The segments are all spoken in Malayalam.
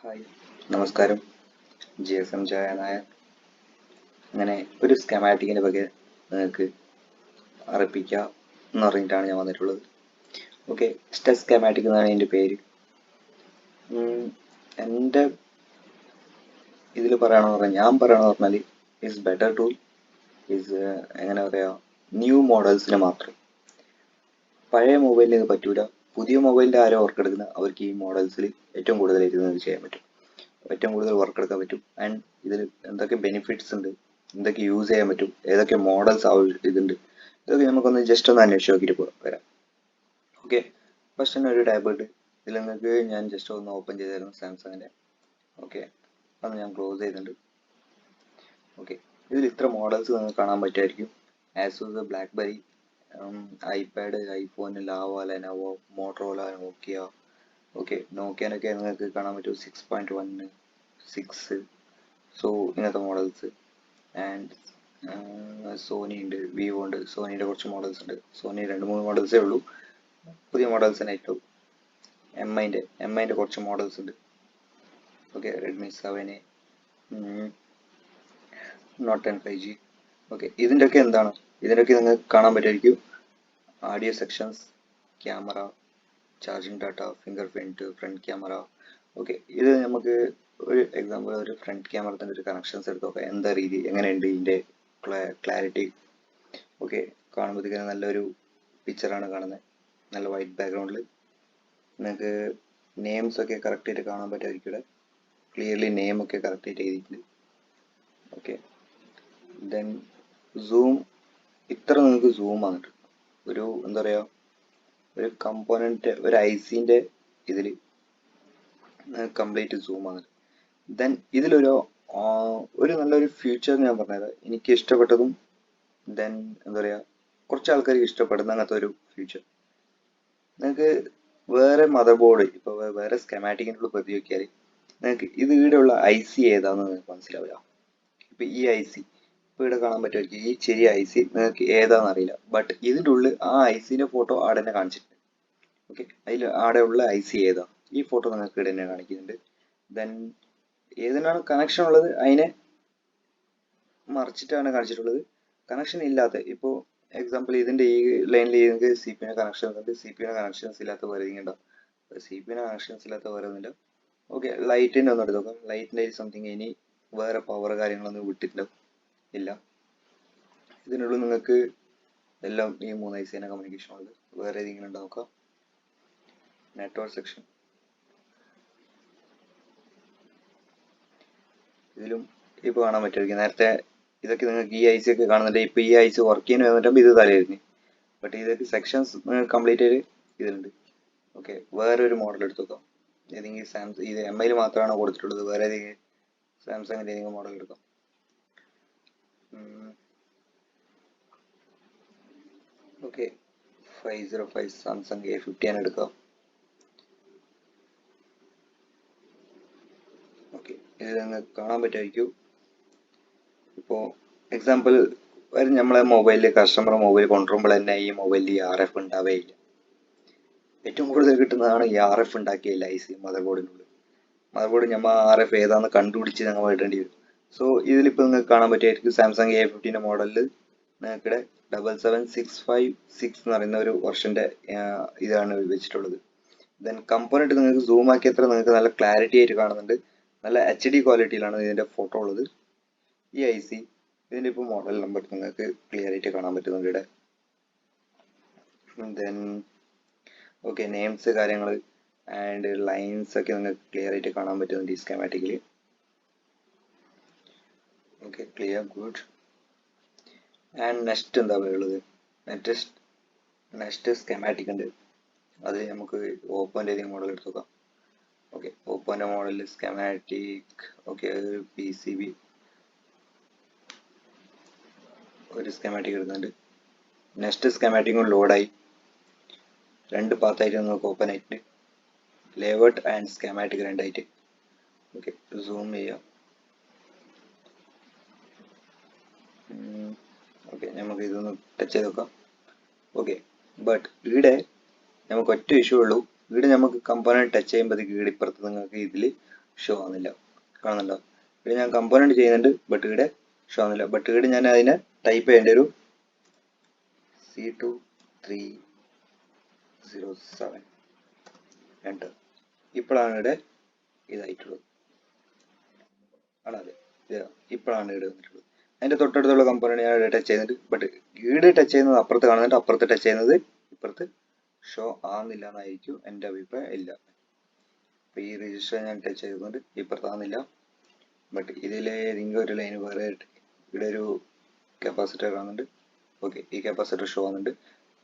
Hi, Namaskaram, GSM Jaya Nair. അങ്ങനെ ഒരു സ്കെമാറ്റിക്കിന്റെ ಬಗ್ಗೆ നിങ്ങൾക്ക് അറിയിപ്പിക്കുക എന്ന് പറഞ്ഞിട്ടാണ് ഞാൻ വന്നിട്ടുള്ളത്. ഓക്കെ, സ്റ്റെച്ച് സ്കെമാറ്റിക് എന്നാണ് എൻ്റെ പേര്. എൻ്റെ ഇതിൽ പറയണമെന്ന് പറഞ്ഞാൽ ഇസ് ബെറ്റർ ടൂൾ ഇസ് എങ്ങനെ പറയാ, ന്യൂ മോഡൽസിന് മാത്രം. പഴയ മൊബൈലിൽ ഇത് പറ്റൂല. പുതിയ മൊബൈലിൻ്റെ ആരോ വർക്ക് എടുക്കുന്ന അവർക്ക് ഈ മോഡൽസിൽ ഏറ്റവും കൂടുതൽ ഇരുന്നത് ചെയ്യാൻ പറ്റും, ഏറ്റവും കൂടുതൽ വർക്ക് എടുക്കാൻ പറ്റും. ആൻഡ് ഇതിൽ എന്തൊക്കെ ബെനിഫിറ്റ്സ് ഉണ്ട്, എന്തൊക്കെ യൂസ് ചെയ്യാൻ പറ്റും, ഏതൊക്കെ മോഡൽസ് ഇതുണ്ട്, ഇതൊക്കെ നമുക്കൊന്ന് ജസ്റ്റ് ഒന്ന് അന്വേഷിച്ച് നോക്കിയിട്ട് വരാം. ഓക്കെ, ഫസ്റ്റ് തന്നെ ഒരു ടാബ് ഉണ്ട്. ഇതിൽ നിങ്ങൾക്ക് ഞാൻ ജസ്റ്റ് ഒന്ന് ഓപ്പൺ ചെയ്തായിരുന്നു സാംസങ്ങിൻ്റെ. ഓക്കെ, അത് ഞാൻ ക്ലോസ് ചെയ്തിട്ടുണ്ട്. ഓക്കെ, ഇതിൽ ഇത്ര മോഡൽസ് നിങ്ങൾക്ക് കാണാൻ പറ്റുമായിരിക്കും. Asus, BlackBerry, iPad, iPhone, Lava, Lenovo, Motorola, Nokia. Okay, നോക്കിയാനൊക്കെ നിങ്ങൾക്ക് കാണാൻ പറ്റും 6.1, 6. സോ ഇങ്ങനത്തെ മോഡൽസ്. ആൻഡ് സോണി ഉണ്ട്, വിവോ ഉണ്ട്. സോണിയുടെ കുറച്ച് മോഡൽസ് ഉണ്ട്. സോണി 2-3 മോഡൽസേ ഉള്ളൂ, പുതിയ മോഡൽസ് തന്നെ ആയിട്ടുള്ളൂ. എം ഐൻ്റെ കുറച്ച് മോഡൽസ് ഉണ്ട്. Okay, Redmi 7, not 10 5G. Okay, ഇതിൻ്റെയൊക്കെ എന്താണ്, ഇതിൻ്റെയൊക്കെ നിങ്ങൾക്ക് കാണാൻ പറ്റുമായിരിക്കും. Audio sections, camera, charging data, fingerprint, front camera. Okay, ഇത് നമുക്ക് ഒരു എക്സാമ്പിൾ, ഒരു ഫ്രണ്ട് ക്യാമറത്തിൻ്റെ ഒരു കണക്ഷൻസ് എടുത്ത് നോക്കാം. എന്താ രീതി, എങ്ങനെയുണ്ട് ഇതിൻ്റെ ക്ലാരിറ്റി. ഓക്കെ, കാണുമ്പോഴത്തേക്ക് നല്ലൊരു പിക്ചറാണ് കാണുന്നത്, നല്ല വൈറ്റ് ബാക്ക്ഗ്രൗണ്ടിൽ. നിങ്ങൾക്ക് നെയിംസ് ഒക്കെ കറക്റ്റായിട്ട് കാണാൻ പറ്റുമായിരിക്കും. ഇവിടെ ക്ലിയർലി നെയിമൊക്കെ കറക്റ്റായിട്ട് എഴുതിയിട്ടുണ്ട്. ഓക്കെ, ദെൻ സൂം, ഇത്ര നിങ്ങൾക്ക് സൂം വന്നിട്ട് ഒരു എന്താ പറയുക, ഒരു കമ്പോണൻറ്റ്, ഒരു ഐസിൻ്റെ ഇതിൽ കംപ്ലീറ്റ് സൂം ആണ്. ദെൻ ഇതിലൊരു നല്ലൊരു ഫീച്ചർ ഞാൻ പറഞ്ഞത് എനിക്ക് ഇഷ്ടപ്പെട്ടതും, ദെൻ എന്താ പറയുക, കുറച്ച് ആൾക്കാർക്ക് ഇഷ്ടപ്പെടുന്ന അങ്ങനത്തെ ഒരു ഫീച്ചർ. നിങ്ങൾക്ക് വേറെ മദർ ബോർഡ്, ഇപ്പോൾ വേറെ സ്കെമാറ്റിക്കിനുള്ള പ്രതി നോക്കിയാൽ നിങ്ങൾക്ക് ഇത് ഇവിടെയുള്ള IC ഏതാണെന്ന് നിങ്ങൾക്ക് മനസ്സിലാവില്ല. ഇപ്പം ഈ IC ഇപ്പോൾ ഇവിടെ കാണാൻ പറ്റുമായിരിക്കും. ഈ ചെറിയ IC നിങ്ങൾക്ക് ഏതാണെന്ന് അറിയില്ല. ബട്ട് ഇതിൻ്റെ ഉള്ളിൽ ആ ICൻ്റെ ഫോട്ടോ ആടെ തന്നെ കാണിച്ചിട്ടുണ്ട്. ഓക്കെ, അതിൽ ആടെ ഉള്ള IC ഏതാ, ഈ ഫോട്ടോ നിങ്ങൾക്ക് ഇവിടെ തന്നെ കാണിക്കുന്നുണ്ട്. ദെൻ ഏതിനാണ് കണക്ഷൻ ഉള്ളത് അതിനെ മറിച്ചിട്ടാണ് കാണിച്ചിട്ടുള്ളത്. കണക്ഷൻ ഇല്ലാത്ത, ഇപ്പോൾ എക്സാമ്പിൾ ഇതിൻ്റെ ഈ ലൈനിൽ നിങ്ങൾക്ക് CPU കണക്ഷൻസ് ഉണ്ട്. CPU കണക്ഷൻസ് ഇല്ലാത്ത വേറെ ഉണ്ടാവും. CPU കണക്ഷൻസ് ഇല്ലാത്ത വേറെ ഒന്നുമില്ല. ഓക്കെ, ലൈറ്റിൻ്റെ ഒന്ന് എടുത്ത് നോക്കാം. ലൈറ്റിൻ്റെ സംതിങ് ഇനി വേറെ പവർ കാര്യങ്ങളൊന്നും വിട്ടിട്ടുണ്ടാവും ഇല്ല. ഇതിനുള്ളിൽ നിങ്ങൾക്ക് എല്ലാം ഈ 3 IC കമ്മ്യൂണിക്കേഷൻ ഉള്ളത്. വേറെ ഏതെങ്കിലും ഉണ്ടോ നോക്കാം. നെറ്റ്വർക്ക് സെക്ഷൻ, ഇതിലും ഇപ്പോൾ കാണാൻ പറ്റുമായിരിക്കും. നേരത്തെ ഇതൊക്കെ നിങ്ങൾക്ക് ഈ IC ഒക്കെ കാണുന്നുണ്ട്. ഇപ്പോൾ ഈ IC വർക്ക് ചെയ്യുന്ന വന്നിട്ടുമ്പോൾ ഇത് തലയായിരുന്നു. ബട്ട് ഇതൊക്കെ സെക്ഷൻസ് കംപ്ലീറ്റ് ആയിട്ട് ഇതിലുണ്ട്. ഓക്കെ, വേറൊരു മോഡൽ എടുത്ത് നോക്കാം. ഏതെങ്കിലും സാംസങ്, ഇത് MI മാത്രമാണ് കൊടുത്തിട്ടുള്ളത്. വേറെ ഏതെങ്കിലും സാംസങ്ങിൻ്റെ ഏതെങ്കിലും മോഡൽ എടുക്കാം. ഓക്കെ, 505 സാംസങ് A50 ആണ് എടുക്കാം. ഓക്കെ, ഇത് നിങ്ങൾക്ക് കാണാൻ പറ്റുമായിരിക്കും. ഇപ്പോൾ എക്സാമ്പിൾ നമ്മളെ മൊബൈലിൽ കസ്റ്റമർ മൊബൈൽ കൊണ്ടുവരുമ്പോൾ തന്നെ ഈ മൊബൈലിൽ ഈ RF ഉണ്ടാവുകയില്ല. ഏറ്റവും കൂടുതൽ കിട്ടുന്നതാണ് ഈ RF ഉണ്ടാക്കിയ IC മദർ ബോർഡിനുള്ളിൽ. മദർ ബോർഡ് നമ്മൾ RF ഏതാണെന്ന് കണ്ടുപിടിച്ച് ഞങ്ങൾ ഇടേണ്ടി വരും. സോ ഇതിലിപ്പോൾ നിങ്ങൾക്ക് കാണാൻ പറ്റുമായിരിക്കും സാംസങ് A50 മോഡലിൽ നിങ്ങൾക്കിടെ 77656 എന്ന് പറയുന്ന ഒരു വെർഷൻ്റെ ഇതാണ് വെച്ചിട്ടുള്ളത്. ദെൻ കമ്പോണൻറ്റ് നിങ്ങൾക്ക് സൂം ആക്കിയത്ര നിങ്ങൾക്ക് നല്ല ക്ലാരിറ്റി ആയിട്ട് കാണുന്നുണ്ട്. നല്ല HD ക്വാളിറ്റിയിലാണ് ഇതിൻ്റെ ഫോട്ടോ ഉള്ളത്. ഈ IC ഇതിൻ്റെ ഇപ്പോൾ മോഡൽ നമ്പർ നിങ്ങൾക്ക് ക്ലിയർ ആയിട്ട് കാണാൻ പറ്റുന്നുണ്ട് ഇവിടെ. ദെൻ ഓക്കെ, നെയിംസ് കാര്യങ്ങൾ ആൻഡ് ലൈൻസ് ഒക്കെ നിങ്ങൾക്ക് ക്ലിയർ ആയിട്ട് കാണാൻ പറ്റുന്നുണ്ട് ഈ സ്കെമാറ്റിക്കിൽ. Okay, clear, good. And next എന്താ ഉള്ളത്, നെക്സ്റ്റ് സ്കെമാറ്റിക് ഉണ്ട്. അത് നമുക്ക് ഓപ്പോൻ്റെ ഏതെങ്കിലും മോഡൽ എടുത്ത് നോക്കാം. ഓക്കെ, ഓപ്പോൻ്റെ മോഡലിൽ സ്കെമാറ്റിക്. ഓക്കെ, PCB ഒരു സ്കെമാറ്റിക് എടുക്കുന്നുണ്ട്. നെക്സ്റ്റ് സ്കെമാറ്റിക്കും ലോഡായി 2 പാത്തായിട്ട് നിങ്ങൾക്ക് ഓപ്പൺ ആയിട്ടുണ്ട്. ലേഔട്ട് ആൻഡ് സ്കെമാറ്റിക് 2 ആയിട്ട്. ഓക്കെ, സൂം ചെയ്യാം. ഓക്കെ, നമുക്ക് ഇതൊന്ന് ടച്ച് ചെയ്ത് നോക്കാം. ഓക്കെ, ബട്ട് ഇവിടെ നമുക്ക് ഒറ്റ ഇഷ്യൂ ഉള്ളൂ. ഇവിടെ നമുക്ക് കമ്പോണൻറ്റ് ടച്ച് ചെയ്യുമ്പോഴത്തേക്ക് ഇവിടെ ഇപ്പുറത്ത് നിങ്ങൾക്ക് ഇതിൽ ഷോ ആവുന്നില്ല. കാണുന്നുണ്ടോ? ഇവിടെ ഞാൻ കമ്പോണന്റ് ചെയ്യുന്നുണ്ട്, ബട്ട് ഇവിടെ ഷോ ആവുന്നില്ല. ബട്ട് ഇവിടെ ഞാൻ അതിനെ ടൈപ്പ് ചെയ്യേണ്ട ഒരു C2307 എൻ്റർ. ഇപ്പോഴാണ് ഇവിടെ ഇതായിട്ടുള്ളത്. ആണല്ലേ? ഇപ്പോഴാണ് ഇവിടെ വന്നിട്ടുള്ളത്. അതിൻ്റെ തൊട്ടടുത്തുള്ള കമ്പോണന്റ് ഞാൻ ഇവിടെ ടച്ച് ചെയ്യുന്നുണ്ട്, ബട്ട് ഇവിടെ ടച്ച് ചെയ്യുന്നത് അപ്പുറത്ത് കാണുന്നുണ്ട്, അപ്പുറത്ത് ടച്ച് ചെയ്യുന്നത് ഇപ്പുറത്ത് ഷോ ആവുന്നില്ല എന്നായിരിക്കും എൻ്റെ അഭിപ്രായം. ഇല്ല, അപ്പോൾ ഈ രജിസ്റ്റർ ഞാൻ ടച്ച് ചെയ്തുകൊണ്ട് ഇപ്പുറത്താവുന്നില്ല. ബട്ട് ഇതിലെ ഏതെങ്കിലും ഒരു ലൈൻ വേറെ ഇവിടെ ഒരു കപ്പാസിറ്റർ കാണുന്നുണ്ട്. ഓക്കെ, ഈ കപ്പാസിറ്റർ ഷോ ആവുന്നുണ്ട്.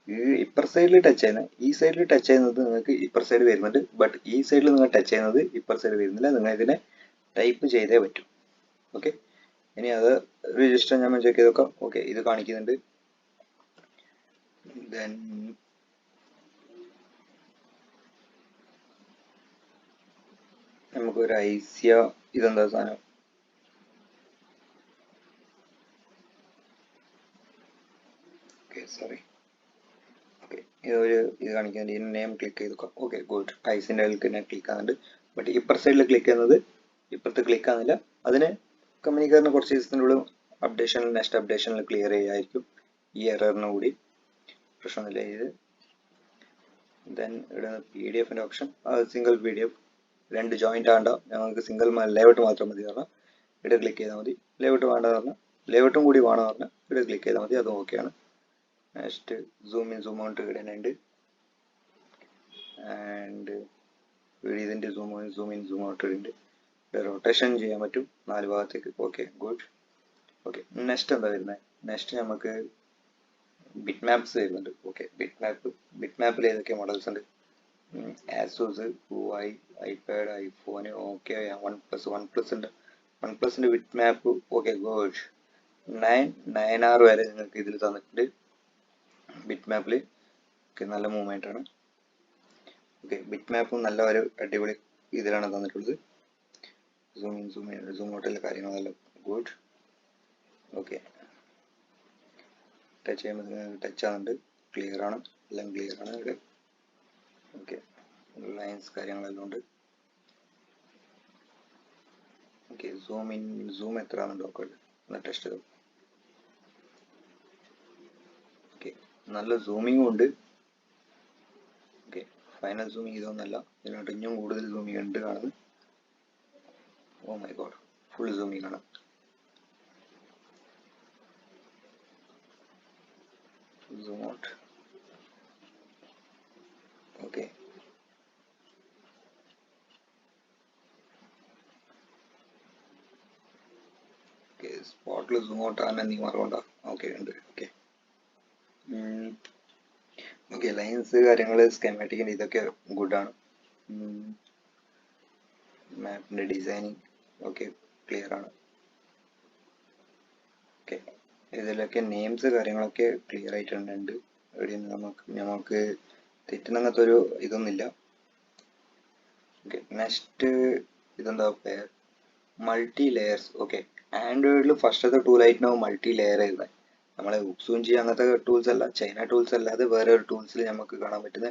ഈ ഇപ്പർ സൈഡിൽ ടച്ച് ചെയ്യുന്ന ഈ സൈഡിൽ ടച്ച് ചെയ്യുന്നത് നിങ്ങൾക്ക് ഇപ്പർ സൈഡ് വരുന്നുണ്ട്, ബട്ട് ഈ സൈഡിൽ നിങ്ങൾ ടച്ച് ചെയ്യുന്നത് ഇപ്പർ സൈഡ് വരുന്നില്ല. നിങ്ങൾ ഇതിനെ ടൈപ്പ് ചെയ്തേ പറ്റൂ. ഓക്കെ, ഇനി അത് രജിസ്റ്റർ ഞാൻ ചെക്ക് ചെയ്ത് നോക്കാം. ഓക്കെ, ഇത് കാണിക്കുന്നുണ്ട്. ദെൻ നമുക്കൊരു ഐസിയ, ഇതെന്താ സാധനം? Okay, sorry. ഓക്കെ, ഇത് കാണിക്കുന്നുണ്ട്. ഇതിന് നെയിം ക്ലിക്ക് ചെയ്ത് നോക്കാം. Okay, good. ഐസിൻ്റെ തന്നെ ക്ലിക്ക് ആകുന്നുണ്ട്, ബട്ട് ഇപ്പർ സൈഡിൽ ക്ലിക്ക് ചെയ്യുന്നത് ഇപ്പുറത്ത് ക്ലിക്ക് ആകുന്നില്ല. അതിന് കമ്പനിക്കാരന് കുറച്ച് ദിവസത്തിനുള്ളിൽ അപ്ഡേഷനിൽ നെക്സ്റ്റ് അപ്ഡേഷനിൽ ക്ലിയർ ചെയ്യായിരിക്കും ഈ എററിന് കൂടി. പ്രശ്നമില്ല. ഇത് ദെൻ ഇവിടെ PDF ഓപ്ഷൻ, സിംഗിൾ PDF, രണ്ട് ജോയിന്റ് ആണ്ട, ഞങ്ങൾക്ക് സിംഗിൾ ലേഔട്ട് മാത്രം മതി പറഞ്ഞാൽ ഇവിടെ ക്ലിക്ക് ചെയ്താൽ മതി. ലേഔട്ട് വേണ്ട പറഞ്ഞാൽ ലേഔട്ടും കൂടി വേണം പറഞ്ഞാൽ ഇവിടെ ക്ലിക്ക് ചെയ്താൽ മതി. അതും ഓക്കെയാണ്. Next zoom in zoom out ഇവിടെ ഉണ്ട്. ആൻഡ് ഇവിടെ ഇതിൻ്റെ സൂം ഇൻ സൂം ഔട്ട് ഉണ്ട്. റൊട്ടേഷൻ ചെയ്യാൻ പറ്റും 4 ഭാഗത്തേക്ക്. Okay, good. ഓക്കെ, നെക്സ്റ്റ് എന്താ വരുന്നത്? നെക്സ്റ്റ് നമുക്ക് ബിറ്റ് മാപ്സ് വരുന്നുണ്ട്. ഓക്കെ, ബിറ്റ് മാപ്പിൽ ഏതൊക്കെ മോഡൽസ് ഉണ്ട്? Asus, Huawei, iPad, iPhone, okay, OnePlus ഉണ്ട്. വൺ പ്ലസിന്റെ bit map okay, good. 9R വരെ നിങ്ങൾക്ക് ഇതിൽ തന്നിട്ടുണ്ട് ബിറ്റ് മാപ്പിൽ. ഓക്കെ, നല്ല മൂവ്മെന്റ് ആണ്. ഓക്കെ, ബിറ്റ് മാപ്പും നല്ല ഒരു അടിപൊളി ഇതിലാണ് തന്നിട്ടുള്ളത്. സൂം ഔട്ടിലെ കാര്യങ്ങളെല്ലാം ഗുഡ്. ഓക്കെ, ടച്ച് ചെയ്യുമ്പോൾ ടച്ച് ആകുന്നുണ്ട്. ക്ലിയർ ആണ്, എല്ലാം ക്ലിയർ ആണ് ഇവിടെ. ഓക്കെ, ലൈൻസ് കാര്യങ്ങളെല്ലാം ഉണ്ട്. ഓക്കെ, സൂം എത്ര ആണെന്ന് നോക്കട്ടെ, ഒന്ന് ടെസ്റ്റ് ചെയ്തു. ഓക്കെ, നല്ല സൂമിങ്ങും ഉണ്ട്. ഓക്കെ, ഫൈനൽ സൂമിങ് ഇതൊന്നല്ല, ഇതിനോട്ട് ഇനിയും കൂടുതൽ സൂമിങ് ഉണ്ട് കാണുന്നത്. Oh my god, full zooming ആണ്. Zoom out. ഓക്കെ, സ്പോട്ടിൽ സൂം ഔട്ട് ആകാൻ എന്തെങ്കിലും മാർഗമുണ്ടോ? ഓക്കെ, ഉണ്ട്. ഓക്കെ, ഓക്കെ, ലൈൻസ് കാര്യങ്ങൾ സ്കെമാറ്റിക്കിൻ്റെ ഇതൊക്കെ ഗുഡാണ്. മാപ്പിൻ്റെ ഡിസൈനിങ് ഓക്കെ, ക്ലിയർ ആണ്. ഓക്കെ, ഇതിലൊക്കെ നെയിംസ് കാര്യങ്ങളൊക്കെ ക്ലിയർ ആയിട്ടുണ്ട്. ഇവിടെ നമുക്ക് തെറ്റുന്നങ്ങനത്തെ ഒരു ഇതൊന്നുമില്ല. ഓക്കെ, നെക്സ്റ്റ് ഇതെന്താ മൾട്ടി ലെയേഴ്സ്. ഓക്കെ, ആൻഡ്രോയിഡിൽ ഫസ്റ്റത്തെ ടൂളായിട്ടുണ്ടാവും മൾട്ടി ലെയർ എഴുതാൻ. നമ്മളെ സൂം ചെയ്യാൻ അങ്ങനത്തെ ടൂൾസ് അല്ല, ചൈന ടൂൾസ് അല്ലാതെ വേറെ ഒരു ടൂൾസിൽ നമുക്ക് കാണാൻ പറ്റുന്ന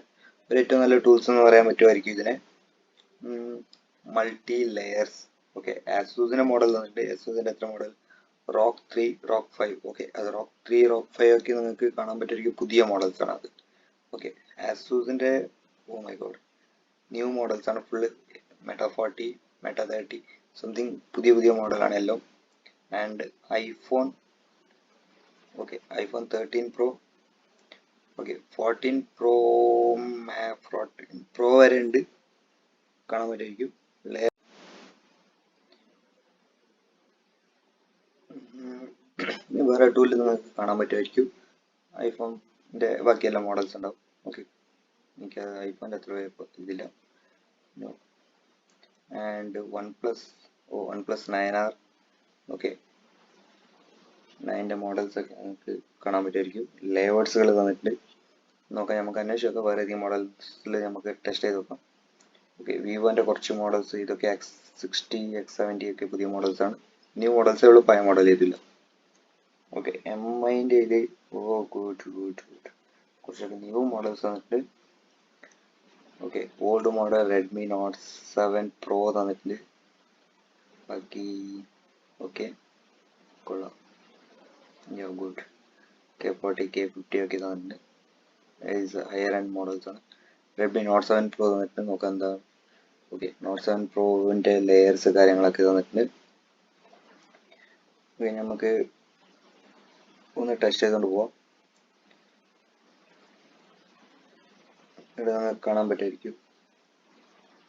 ഒരു ഏറ്റവും നല്ല ടൂൾസ് എന്ന് പറയാൻ പറ്റുമായിരിക്കും ഇതിനെ. Multi layers. ഓക്കെ, ആസൂസിന്റെ മോഡൽ തന്നിട്ടുണ്ട്. ആസൂസിന്റെ എത്ര മോഡൽ? Rock 3, rock 5. ഓക്കെ, അത് റോക്ക് 3, റോക്ക് 5 ഒക്കെ നിങ്ങൾക്ക് കാണാൻ പറ്റുമായിരിക്കും. പുതിയ മോഡൽസ് ആണ് അത്. ഓക്കെ, ആസൂസിന്റെ oh my god new models ആണ് ഫുള്ള്. മെറ്റ 40, മെറ്റ 30 സംതിങ് പുതിയ മോഡലാണ് എല്ലാം. And iPhone okay, iPhone 13 pro okay, 14 pro 14 pro വരെ ഉണ്ട്, കാണാൻ പറ്റുമായിരിക്കും. വേറെ ടൂലിൽ നിങ്ങൾക്ക് കാണാൻ പറ്റുമായിരിക്കും. ഐഫോണിൻ്റെ ബാക്കിയെല്ലാ മോഡൽസ് ഉണ്ടാവും. ഓക്കെ, എനിക്ക് ഐഫോണിൻ്റെ അത്ര ഇതില്ല. And OnePlus 9R. Okay, 9ൻ്റെ മോഡൽസ് ഒക്കെ നമുക്ക് കാണാൻ പറ്റുമായിരിക്കും. ലേഔട്ട്സുകൾ തന്നിട്ടുണ്ട്. നോക്കാം, നമുക്ക് അന്വേഷിച്ച് നോക്കാം. വേറെ ഏതെങ്കിലും മോഡൽസിൽ നമുക്ക് ടെസ്റ്റ് ചെയ്ത് നോക്കാം. ഓക്കെ, വിവോൻ്റെ കുറച്ച് മോഡൽസ് ഇതൊക്കെ X60, X70 ഒക്കെ പുതിയ മോഡൽസാണ്. ന്യൂ മോഡൽസേ ഉള്ളൂ, പഴയ മോഡൽ ഇതില്ല. ഓക്കെ, MIൻ്റെ ഇത് ഗുഡ് കുറച്ചൊക്കെ ന്യൂ മോഡൽസ് തന്നിട്ടുണ്ട്. Okay, old model Redmi note 7 pro തന്നിട്ടുണ്ട്. ബാക്കി ഓക്കെ കൊള്ളാം. ഗുഡ്. K40 K50 ഒക്കെ തന്നിട്ടുണ്ട്. ഹയർ ആൻഡ് മോഡൽസ് ആണ്. റെഡ്മി നോട്ട് 7 Pro തന്നിട്ടുണ്ട്. നോക്കാം എന്താ. ഓക്കെ, നോട്ട് 7 Proന്റെ ലെയേഴ്സ് കാര്യങ്ങളൊക്കെ തന്നിട്ടുണ്ട്. പിന്നെ നമുക്ക് ഒന്ന് ടെസ്റ്റ് ചെയ്തുകൊണ്ട് പോവാം. ഇവിടെ കാണാൻ പറ്റുമായിരിക്കും.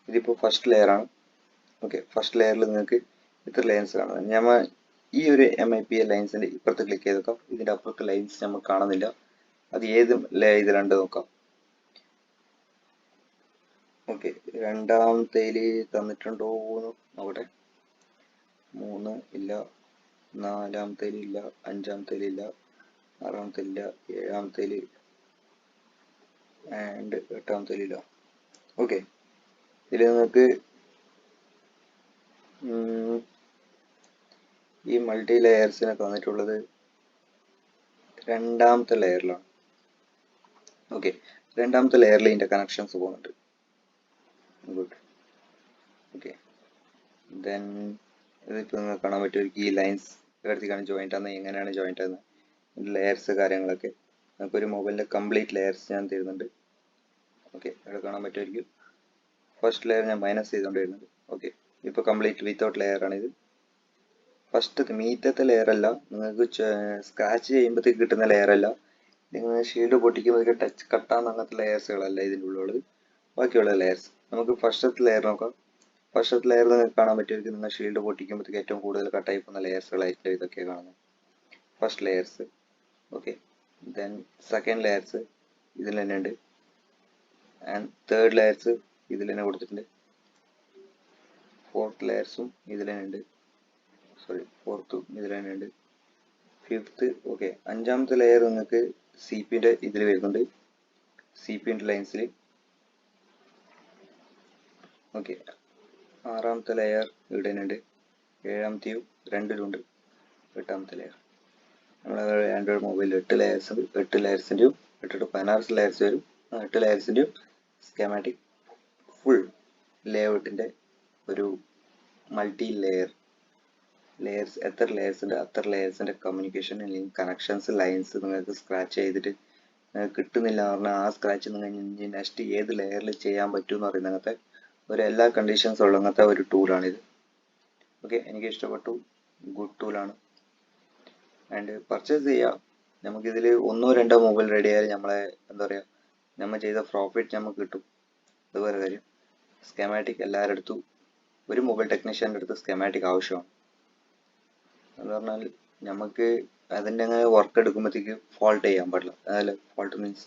ഇതിപ്പോൾ ഫസ്റ്റ് ലെയർ ആണ്. ഓക്കെ, ഫസ്റ്റ് ലെയറിൽ നിങ്ങൾക്ക് ഇത്ര ലൈൻസ് കാണുന്നത്. നമ്മൾ ഈ ഒരു MIP ലൈൻസിന്റെ ഇപ്പുറത്ത് ക്ലിക്ക് ചെയ്ത് നോക്കാം. ഇതിന്റെ അപ്പുറത്തെ ലൈൻസ് നമുക്ക് കാണുന്നില്ല. അത് ഏത് ഇതിലുണ്ട് നോക്കാം. ഓക്കെ, രണ്ടാമത്തേൽ തന്നിട്ടുണ്ടോ നോക്കട്ടെ. 3 ഇല്ല, 4-ാമത്തേൽ ഇല്ല, 5-ാമത്തേൽ ഇല്ല, 6-ാമത്തേൽ ഇല്ല, 7-ാമത്തേൽ ആൻഡ് 8-ാമത്തേൽ ഇല്ല. ഓക്കെ, ഇതിൽ നിങ്ങൾക്ക് ഈ മൾട്ടി ലെയേഴ്സിനെ തന്നിട്ടുള്ളത് രണ്ടാമത്തെ ലെയറിലാണ്. ഓക്കെ, രണ്ടാമത്തെ ലെയറിൽ ഇതിന്റെ കണക്ഷൻസ് പോകുന്നുണ്ട്. ഗുഡ്. ഓക്കെ, ദെൻ ഇതിപ്പോൾ നിങ്ങൾക്ക് കാണാൻ പറ്റും ഈ ലൈൻസ് എടുത്തിക്കാണ് ജോയിന്റ് ആണ്. എങ്ങനെയാണ് ജോയിന്റ് ആകുന്നത്, ലെയർസ് കാര്യങ്ങളൊക്കെ നമുക്കൊരു മൊബൈലിന്റെ കംപ്ലീറ്റ് ലെയർസ് ഞാൻ തരുന്നുണ്ട്. ഓക്കെ, ഇവിടെ കാണാൻ പറ്റുമായിരിക്കും. ഫസ്റ്റ് ലെയർ ഞാൻ മൈനസ് ചെയ്തുകൊണ്ട് വരുന്നുണ്ട്. ഓക്കെ, ഇപ്പോൾ കംപ്ലീറ്റ് വിത്തൗട്ട് ലെയർ ആണ് ഇത്. ഫസ്റ്റ് മീറ്റത്തെ ലെയർ അല്ല, നിങ്ങൾക്ക് സ്ക്രാച്ച് ചെയ്യുമ്പോഴത്തേക്ക് കിട്ടുന്ന ലെയർ അല്ല. നിങ്ങൾ ഷീൽഡ് പൊട്ടിക്കുമ്പോഴത്തേക്ക് ടച്ച് കട്ടാന്ന് അങ്ങനത്തെ ലെയേഴ്സുകളല്ല ഇതിൻ്റെ ഉള്ളിലുള്ളത്. ബാക്കിയുള്ള ലെയർസ് നമുക്ക് ഫസ്റ്റത്തെ ലെയർ നോക്കാം. ഫസ്റ്റത്തെ ലെയർ നിങ്ങൾക്ക് കാണാൻ പറ്റുമായിരിക്കും. നിങ്ങൾ ഷീൽഡ് പൊട്ടിക്കുമ്പോഴത്തേക്ക് ഏറ്റവും കൂടുതൽ കട്ടായി പോകുന്ന ലെയർസുകളായിരിക്കും ഇതൊക്കെ കാണുന്നത്, first layers. Okay, then second layers ഇതിൽ തന്നെ ഉണ്ട്. ആൻഡ് തേർഡ് ലെയർസ് ഇതിൽ തന്നെ കൊടുത്തിട്ടുണ്ട്. ഫോർത്ത് ലെയർസും ഇതിൽ തന്നെ ഉണ്ട്. ഫോർത്തും ഇതിൽ തന്നെ ഉണ്ട്. ഫിഫ്ത്ത്. ഓക്കെ, 5-ാമത്തെ ലെയർ നിങ്ങൾക്ക് CPന്റെ ഇതിൽ വരുന്നുണ്ട്, CPന്റെ ലൈൻസിൽ. ഓക്കെ, 6-ാമത്തെ ലെയർ ഇവിടെ തന്നെ ഉണ്ട്. 7-ാമത്തെയും രണ്ടിലുണ്ട്. 8-ാമത്തെ ലെയർ. നമ്മളെ ആൻഡ്രോയിഡ് മൊബൈലിൽ 8 ലെയർസ് ഉണ്ട്. 8 ലെയർസിൻ്റെയും 8 to 16 ലെയർസ് വരും. 8 ലെയർസിൻ്റെയും സ്കെമാറ്റിക് ഫുൾ ലേഔട്ടിൻ്റെ ഒരു മൾട്ടി ലെയർസ് എത്ര ലെയർസ് ഉണ്ട് അത്ര ലെയർസിൻ്റെ കമ്മ്യൂണിക്കേഷൻ അല്ലെങ്കിൽ കണക്ഷൻസ് ലൈൻസ് നിങ്ങൾക്ക് സ്ക്രാച്ച് ചെയ്തിട്ട് കിട്ടുന്നില്ല എന്ന് പറഞ്ഞാൽ ആ സ്ക്രാച്ച് നിങ്ങൾ നെക്സ്റ്റ് ഏത് ലെയറിൽ ചെയ്യാൻ പറ്റും എന്ന് പറയുന്ന അങ്ങനത്തെ ഒരു എല്ലാ കണ്ടീഷൻസ് ഉള്ള അങ്ങനത്തെ ഒരു ടൂളാണിത്. ഓക്കെ, എനിക്ക് ഇഷ്ടപ്പെട്ടു. ഗുഡ് ടൂളാണ്. ആൻഡ് പർച്ചേസ് ചെയ്യാം. നമുക്കിതിൽ 1-2 മൊബൈൽ റെഡി ആയാലും നമ്മളെ എന്താ പറയുക, നമ്മൾ ചെയ്ത പ്രോഫിറ്റ് നമുക്ക് കിട്ടും. അതുപോലെ കാര്യം സ്കെമാറ്റിക് എല്ലാവരുടെ അടുത്തും ഒരു മൊബൈൽ ടെക്നീഷ്യൻ്റെ അടുത്ത് സ്കെമാറ്റിക് ആവശ്യമാണ്. എന്ന് പറഞ്ഞാൽ നമുക്ക് അതിൻ്റെ അങ്ങനെ വർക്ക് എടുക്കുമ്പോഴത്തേക്ക് ഫോൾട്ട് ചെയ്യാൻ പാടില്ല. അതല്ല, ഫോൾട്ട് മീൻസ്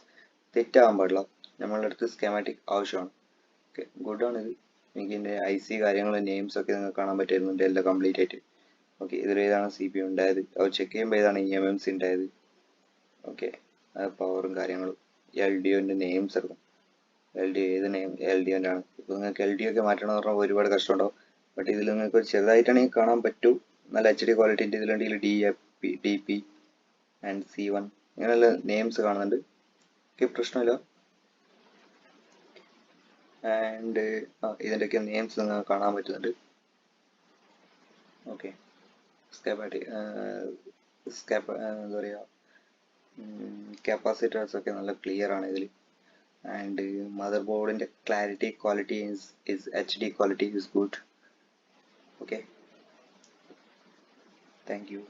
തെറ്റാകാൻ പാടില്ല. നമ്മളുടെ അടുത്ത് സ്കെമാറ്റിക് ആവശ്യമാണ്. ഓക്കെ, ഗുഡാണ് ഇത്. എനിക്ക് ഇതിൻ്റെ IC കാര്യങ്ങളും നെയിംസ് ഒക്കെ നിങ്ങൾക്ക് കാണാൻ പറ്റുന്നുണ്ട് എല്ലാം കംപ്ലീറ്റ് ആയിട്ട്. ഓക്കെ, ഇതിൽ ഏതാണ് CPU ഉണ്ടായത്, അത് ചെക്ക് ചെയ്യുമ്പോൾ ഏതാണ് EMMC ഉണ്ടായത്. ഓക്കെ, പവറും കാര്യങ്ങളും LDOൻ്റെ നെയിംസ് എടുക്കും. LDO ഏത് നെയിം LDOൻ്റെ ആണ്. ഇപ്പോൾ നിങ്ങൾക്ക് LDO ഒക്കെ മാറ്റണമെന്ന് പറഞ്ഞാൽ ഒരുപാട് കഷ്ടമുണ്ടാവും. ബട്ട് ഇതിൽ നിങ്ങൾക്ക് ചെറുതായിട്ടാണെങ്കിൽ കാണാൻ പറ്റും. നല്ല HD ക്വാളിറ്റിൻ്റെ ഇതിലുണ്ടെങ്കിൽ DP ആൻഡ് C1 ഇങ്ങനെയുള്ള നെയിംസ് കാണുന്നുണ്ട്. ഓക്കെ, പ്രശ്നമില്ല. ആൻഡ് ഇതിൻ്റെയൊക്കെ നെയിംസ് നിങ്ങൾക്ക് കാണാൻ പറ്റുന്നുണ്ട്. ഓക്കെ, സ്കെമാറ്റിക് എന്താ പറയുക, കപ്പാസിറ്റേഴ്സ് ഒക്കെ നല്ല ക്ലിയർ ആണ് ഇതിൽ. ആൻഡ് മദർ ബോർഡിൻ്റെ quality is HD quality is good. Okay, thank you.